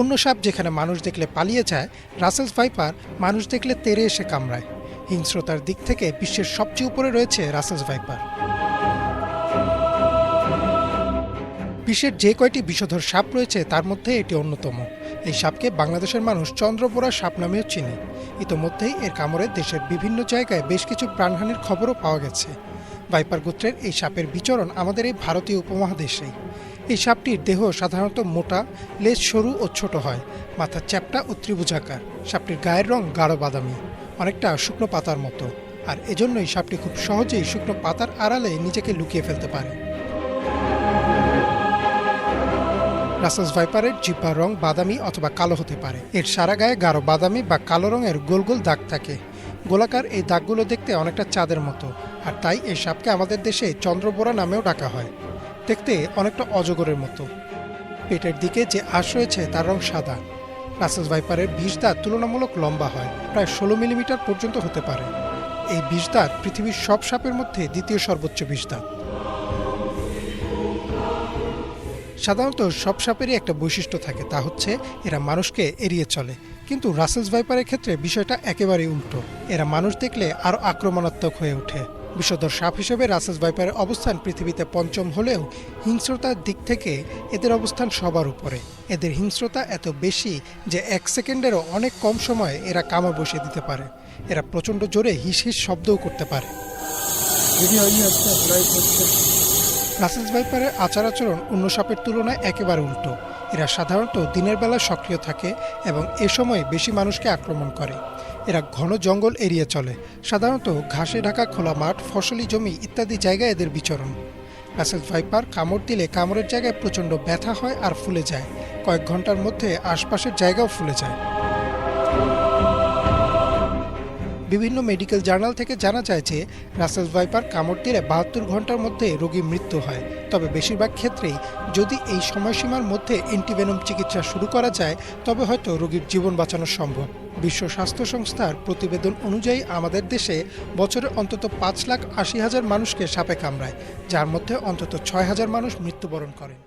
অন্য সাপ যেখানে মানুষ দেখলে পালিয়ে যায়, রাসেলস ভাইপার মানুষ দেখলে তেড়ে এসে কামড়ায়। হিংস্রতার দিক থেকে বিশ্বের সবচেয়ে উপরে রয়েছে রাসেলস ভাইপার। বিশ্বের যে কয়টি বিষধর সাপ রয়েছে তার মধ্যে এটি অন্যতম। এই সাপকে বাংলাদেশের মানুষ চন্দ্রবোরা সাপ নামেও চিনে। ইতোমধ্যেই এর কামড়ে দেশের বিভিন্ন জায়গায় বেশ কিছু প্রাণহানির খবরও পাওয়া গেছে। ভাইপার গোত্রের এই সাপের বিচরণ আমাদের এই ভারতীয় উপমহাদেশেই। এই সাপটির দেহ সাধারণত মোটা, লেজ সরু ও ছোট হয়, মাথা চ্যাপ্টা ও ত্রিভুজাকার। সাপটির গায়ের রং গাঢ় বাদামি, অনেকটা শুকনো পাতার মতো, আর এজন্যই সাপটি খুব সহজেই শুকনো পাতার আড়ালে নিজেকে লুকিয়ে ফেলতে পারে। রাসেলস ভাইপারের জিহ্বার রং বাদামি অথবা কালো হতে পারে। এর সারা গায়ে গাঢ় বাদামি বা কালো রঙের গোল গোল দাগ থাকে। গোলাকার এই দাগগুলো দেখতে অনেকটা চাঁদের মতো, আর তাই এই সাপকে আমাদের দেশে চন্দ্রবোরা নামেও ডাকা হয়। দেখতে অনেকটা অজগরের মতো। পেটের দিকে যে আঁশ রয়েছে তার রং সাদা। রাসেলস ভাইপারের বিষ দাঁত তুলনামূলক লম্বা হয়, প্রায় 16 মিলিমিটার পর্যন্ত হতে পারে। এই বিষ দাঁত পৃথিবীর সব সাপের মধ্যে দ্বিতীয় সর্বোচ্চ বিষ দাঁত। সাধারণত সব সাপেরই একটা বৈশিষ্ট্য থাকে, তা হচ্ছে এরা মানুষকে এড়িয়ে চলে। কিন্তু রাসেলস ভাইপারের ক্ষেত্রে বিষয়টা একেবারেই উল্টো। এরা মানুষ দেখলে আরও আক্রমণাত্মক হয়ে ওঠে। বিষধর সাপ হিসেবে রাসেলস ভাইপারের অবস্থান পৃথিবীতে পঞ্চম হলেও হিংস্রতার দিক থেকে এদের অবস্থান সবার উপরে। এদের হিংস্রতা এত বেশি যে 1 সেকেন্ডেরও অনেক কম সময়ে এরা কামড় বসিয়ে দিতে পারে। এরা প্রচণ্ড জোরে হিস হিস শব্দও করতে পারে। রাসেলস ভাইপারের আচার আচরণ অন্য সাপের তুলনায় একেবারে উল্টো। এরা সাধারণত দিনের বেলা সক্রিয় থাকে এবং এ সময় বেশি মানুষকে আক্রমণ করে। এরা ঘন জঙ্গল এড়িয়ে চলে, সাধারণত ঘাসে ঢাকা খোলা মাঠ, ফসলি জমি ইত্যাদি জায়গায় এদের বিচরণ। রাসেলস ভাইপার কামড় দিলে কামড়ের জায়গায় প্রচণ্ড ব্যথা হয় আর ফুলে যায়। কয়েক ঘন্টার মধ্যে আশপাশের জায়গাও ফুলে যায়। বিভিন্ন মেডিকেল জার্নাল থেকে জানা যায় যে রাসেলস ভাইপার কামড় দিলে 72 ঘন্টার মধ্যে রোগীর মৃত্যু হয়। তবে বেশিরভাগ ক্ষেত্রেই যদি এই সময়সীমার মধ্যে অ্যান্টিভেনম চিকিৎসা শুরু করা যায় তবে হয়তো রোগীর জীবন বাঁচানো সম্ভব। বিশ্ব স্বাস্থ্য সংস্থার প্রতিবেদন অনুযায়ী আমাদের দেশে বছরে অন্তত 5,80,000 মানুষকে সাপে কামড়ায়, যার মধ্যে অন্তত 6,000 মানুষ মৃত্যুবরণ করেন।